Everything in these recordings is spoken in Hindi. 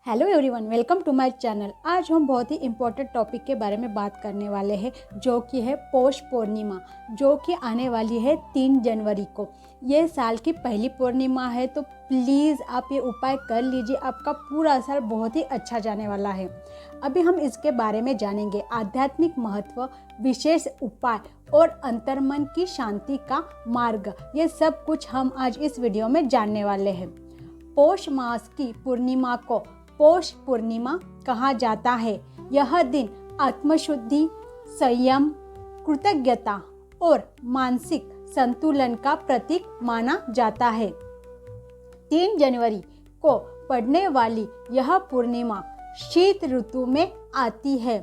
Hello everyone, welcome to my channel. आज हम बहुत ही इम्पोर्टेंट टॉपिक के बारे में बात करने वाले हैं, जो कि है पौष पूर्णिमा, जो कि आने वाली है 3 जनवरी को। ये साल की पहली पूर्णिमा है, तो प्लीज़ आप ये उपाय कर लीजिए। आपका पूरा साल बहुत ही अच्छा जाने वाला है। अभी हम इसके बारे में जानेंगे, आध्यात्मिक महत्व, विशेष उपाय और अंतर्मन की शांति का मार्ग। ये सब कुछ हम आज इस वीडियो में जानने वाले हैं। पौष मास की पूर्णिमा को पौष पूर्णिमा कहा जाता है। यह दिन आत्मशुद्धि, संयम, कृतज्ञता और मानसिक संतुलन का प्रतीक माना जाता है। 3 जनवरी को पड़ने वाली यह पूर्णिमा शीत ऋतु में आती है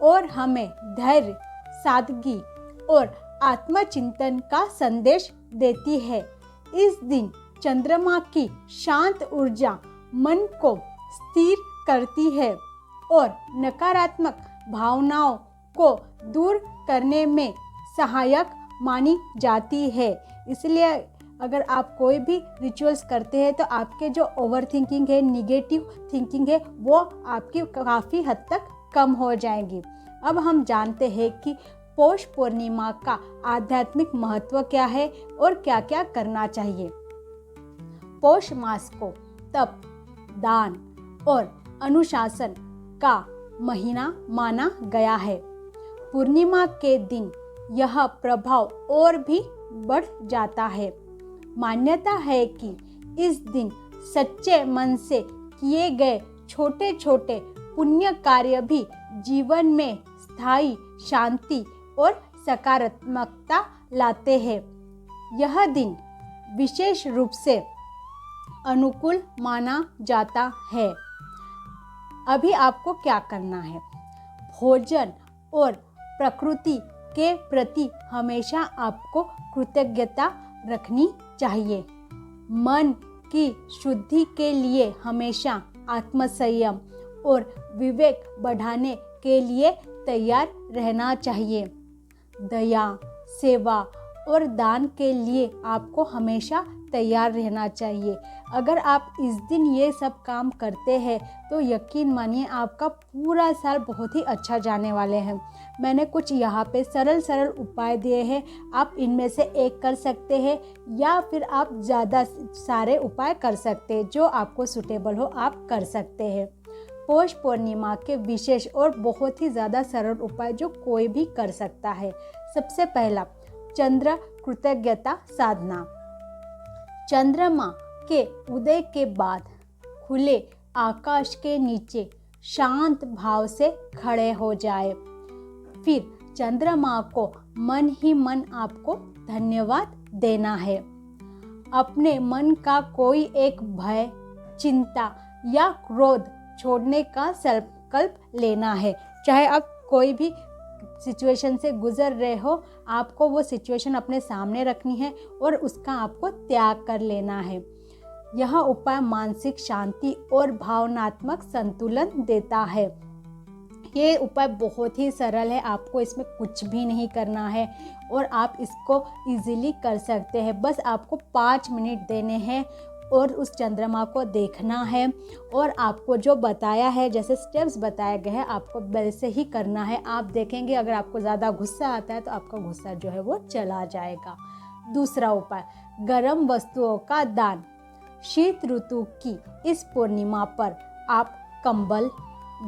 और हमें धैर्य, सादगी और आत्मचिंतन का संदेश देती है। इस दिन चंद्रमा की शांत ऊर्जा मन को स्थिर करती है और नकारात्मक भावनाओं को दूर करने में सहायक मानी जाती है। इसलिए अगर आप कोई भी रिचुअल्स करते हैं तो आपके जो ओवर थिंकिंग है, निगेटिव थिंकिंग है, वो आपकी काफ़ी हद तक कम हो जाएंगी। अब हम जानते हैं कि पौष पूर्णिमा का आध्यात्मिक महत्व क्या है और क्या क्या करना चाहिए। पौष मास को तप, दान और अनुशासन का महीना माना गया है। पूर्णिमा के दिन यह प्रभाव और भी बढ़ जाता है। मान्यता है कि इस दिन सच्चे मन से किए गए छोटे छोटे पुण्य कार्य भी जीवन में स्थायी शांति और सकारात्मकता लाते हैं। यह दिन विशेष रूप से अनुकूल माना जाता है। अभी आपको क्या करना है? भोजन और प्रकृति के प्रति हमेशा आपको कृतज्ञता रखनी चाहिए। मन की शुद्धि के लिए हमेशा आत्मसंयम और विवेक बढ़ाने के लिए तैयार रहना चाहिए। दया, सेवा और दान के लिए आपको हमेशा तैयार रहना चाहिए। अगर आप इस दिन ये सब काम करते हैं तो यकीन मानिए आपका पूरा साल बहुत ही अच्छा जाने वाले हैं। मैंने कुछ यहाँ पे सरल सरल उपाय दिए हैं, आप इनमें से एक कर सकते हैं या फिर आप ज़्यादा सारे उपाय कर सकते हैं। जो आपको सूटेबल हो आप कर सकते हैं। पौष पूर्णिमा के विशेष और बहुत ही ज़्यादा सरल उपाय जो कोई भी कर सकता है। सबसे पहला, चंद्र कृतज्ञता साधना। चंद्रमा के उदय के बाद खुले आकाश के नीचे शांत भाव से खड़े हो जाए। फिर चंद्रमा को मन ही मन आपको धन्यवाद देना है। अपने मन का कोई एक भय, चिंता या क्रोध छोड़ने का संकल्प लेना है। चाहे आप कोई भी सिचुएशन से गुजर रहे हो, आपको वो सिचुएशन अपने सामने रखनी है और उसका आपको त्याग कर लेना है। यह उपाय मानसिक शांति और भावनात्मक संतुलन देता है। ये उपाय बहुत ही सरल है, आपको इसमें कुछ भी नहीं करना है और आप इसको इजीली कर सकते हैं। बस आपको 5 मिनट देने हैं और उस चंद्रमा को देखना है और आपको जो बताया है, जैसे स्टेप्स बताए गए हैं, आपको वैसे ही करना है। आप देखेंगे अगर आपको ज़्यादा गुस्सा आता है तो आपका गुस्सा जो है वो चला जाएगा। दूसरा उपाय, गर्म वस्तुओं का दान। शीत ऋतु की इस पूर्णिमा पर आप कंबल,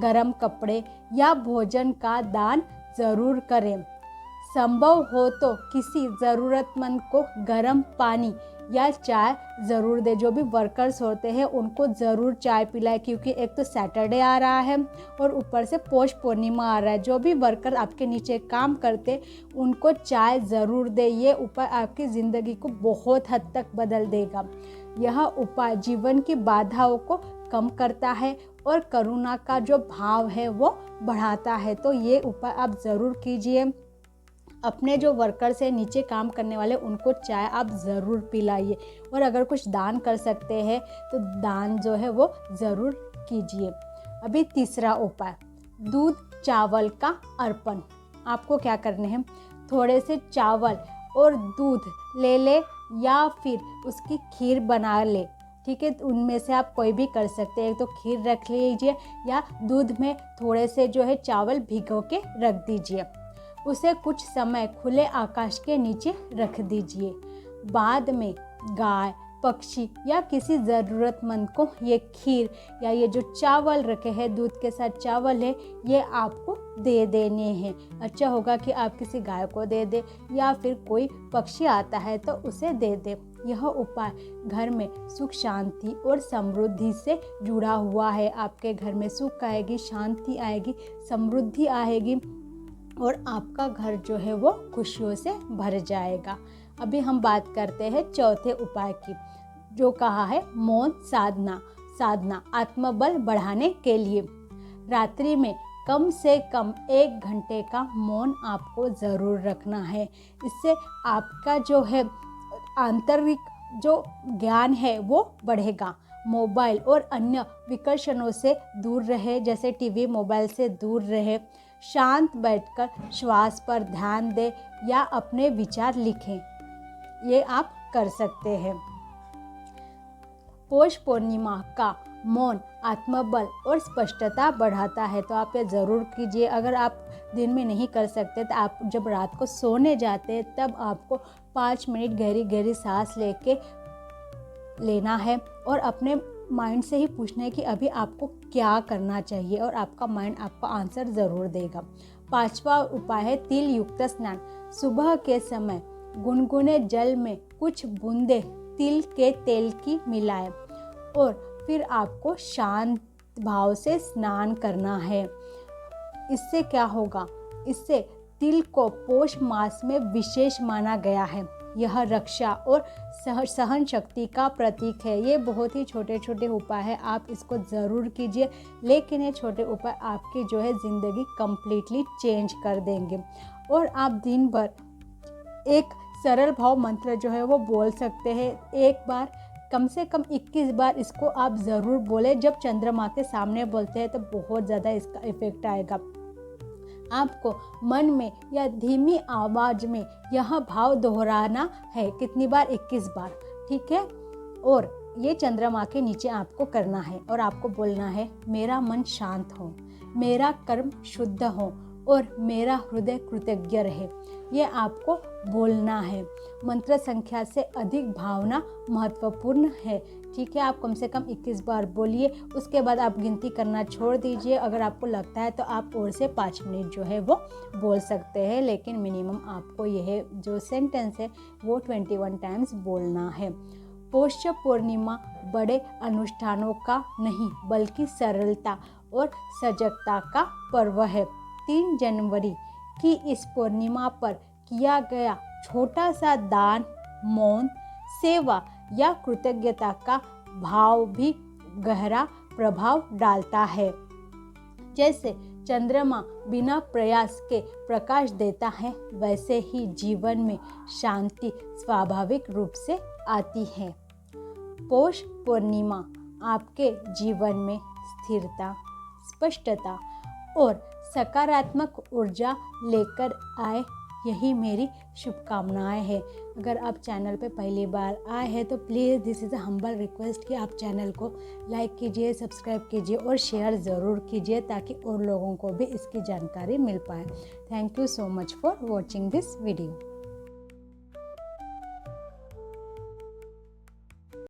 गर्म कपड़े या भोजन का दान ज़रूर करें। संभव हो तो किसी ज़रूरतमंद को गर्म पानी या चाय ज़रूर दे। जो भी वर्कर्स होते हैं उनको ज़रूर चाय पिलाए, क्योंकि एक तो सैटरडे आ रहा है और ऊपर से पौष पूर्णिमा आ रहा है। जो भी वर्कर आपके नीचे काम करते उनको चाय ज़रूर दे। ये उपाय आपकी ज़िंदगी को बहुत हद तक बदल देगा। यह उपाय जीवन की बाधाओं को कम करता है और करुणा का जो भाव है वो बढ़ाता है। तो ये उपाय आप ज़रूर कीजिए। अपने जो वर्कर्स है, नीचे काम करने वाले, उनको चाय आप ज़रूर पिलाइए। और अगर कुछ दान कर सकते हैं तो दान जो है वो ज़रूर कीजिए। अभी तीसरा उपाय, दूध चावल का अर्पण। आपको क्या करने हैं? थोड़े से चावल और दूध ले ले या फिर उसकी खीर बना ले ठीक है। तो उनमें से आप कोई भी कर सकते हैं। एक तो खीर रख लीजिए या दूध में थोड़े से जो है चावल भिगो के रख दीजिए। उसे कुछ समय खुले आकाश के नीचे रख दीजिए। बाद में गाय, पक्षी या किसी ज़रूरतमंद को ये खीर या ये जो चावल रखे हैं, दूध के साथ चावल है, ये आपको दे देने हैं। अच्छा होगा कि आप किसी गाय को दे दे या फिर कोई पक्षी आता है तो उसे दे दे। यह उपाय घर में सुख, शांति और समृद्धि से जुड़ा हुआ है। आपके घर में सुख आएगी, शांति आएगी, समृद्धि आएगी और आपका घर जो है वो खुशियों से भर जाएगा। अभी हम बात करते हैं चौथे उपाय की, जो कहा है मौन साधना आत्मबल बढ़ाने के लिए। रात्रि में कम से कम 1 घंटे का मौन आपको ज़रूर रखना है। इससे आपका जो है आंतरिक जो ज्ञान है वो बढ़ेगा। मोबाइल और अन्य विकर्षणों से दूर रहे, जैसे टीवी, मोबाइल से दूर रहे। शांत बैठकर श्वास पर ध्यान दें या अपने विचार लिखें, ये आप कर सकते हैं। पौष पूर्णिमा का मौन आत्मबल और स्पष्टता बढ़ाता है, तो आप ये ज़रूर कीजिए। अगर आप दिन में नहीं कर सकते तो आप जब रात को सोने जाते हैं तब आपको 5 मिनट गहरी गहरी सांस लेना है और अपने माइंड से ही पूछना है कि अभी आपको क्या करना चाहिए और आपका माइंड आपका आंसर ज़रूर देगा। 5वां उपाय है तिल युक्त स्नान। सुबह के समय गुनगुने जल में कुछ बूंदे तिल के तेल की मिलाएं और फिर आपको शांत भाव से स्नान करना है। इससे क्या होगा? इससे तिल को पौष मास में विशेष माना गया है। यह रक्षा और सहन शक्ति का प्रतीक है। ये बहुत ही छोटे छोटे उपाय है, आप इसको ज़रूर कीजिए, लेकिन ये छोटे उपाय आपकी जो है ज़िंदगी कम्प्लीटली चेंज कर देंगे। और आप दिन भर एक सरल भाव मंत्र जो है वो बोल सकते हैं। एक बार कम से कम 21 बार इसको आप ज़रूर बोलें। जब चंद्रमा के सामने बोलते हैं तो बहुत ज़्यादा इसका इफ़ेक्ट आएगा। आपको मन में या धीमी आवाज़ में यह भाव दोहराना है। कितनी बार? 21 बार, ठीक है। और ये चंद्रमा के नीचे आपको करना है और आपको बोलना है, मेरा मन शांत हो, मेरा कर्म शुद्ध हो और मेरा हृदय कृतज्ञ रहे। ये आपको बोलना है। मंत्र संख्या से अधिक भावना महत्वपूर्ण है, ठीक है। आप कम से कम 21 बार बोलिए। उसके बाद आप गिनती करना छोड़ दीजिए। अगर आपको लगता है तो आप और से 5 मिनट जो है वो बोल सकते हैं, लेकिन मिनिमम आपको यह जो सेंटेंस है वो 21 टाइम्स बोलना है। पौष पूर्णिमा बड़े अनुष्ठानों का नहीं बल्कि सरलता और सजगता का पर्व है। 3 जनवरी की इस पूर्णिमा पर किया गया छोटा सा दान, मौन, सेवा या कृतज्ञता का भाव भी गहरा प्रभाव डालता है। जैसे चंद्रमा बिना प्रयास के प्रकाश देता है, वैसे ही जीवन में शांति स्वाभाविक रूप से आती है। पौष पूर्णिमा आपके जीवन में स्थिरता, स्पष्टता और सकारात्मक ऊर्जा लेकर आए, यही मेरी शुभकामनाएं हैं। अगर आप चैनल पे पहली बार आए हैं तो please this is a humble request कि आप चैनल को लाइक कीजिए, सब्सक्राइब कीजिए और शेयर ज़रूर कीजिए ताकि और लोगों को भी इसकी जानकारी मिल पाए। Thank you so much for watching this video.